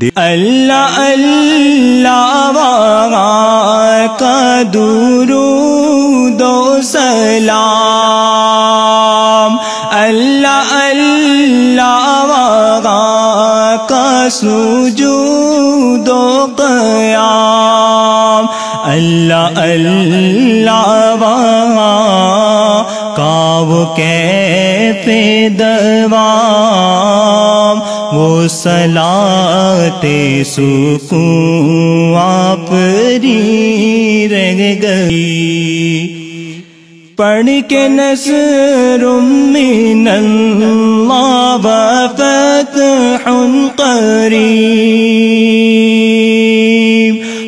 اللہ اللہ وہاں کا درود و سلام، اللہ اللہ وہاں کا سجود و قیام، اللہ اللہ وہاں کا وہ کیف دوام، وہ صلاۃ سکون آپ ری رہ گئی۔ پڑھ کے نصر من اللہ و فتح قریب،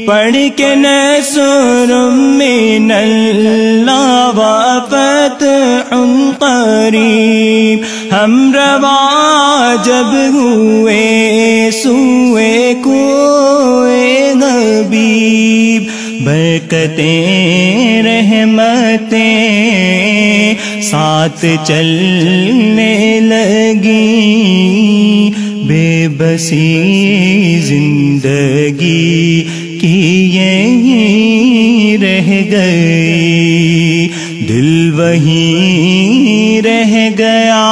پڑھ کے نصر من اللہ و فتح قریب، ہم رواں جب ہوئے سوئے کوئے حبیب، برکتیں رحمتیں ساتھ چلنے لگی، بے بسی زندگی کی یہیں رہ گئی، دل وہیں رہ گیا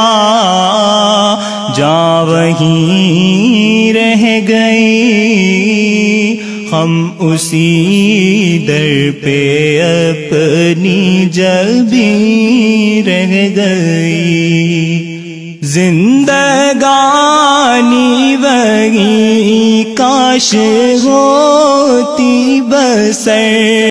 جاں وہیں رہ گئی، ہم اسی در پہ اپنی جبیں رہ گئی، زندگانی وہی کاش ہوتی بسر۔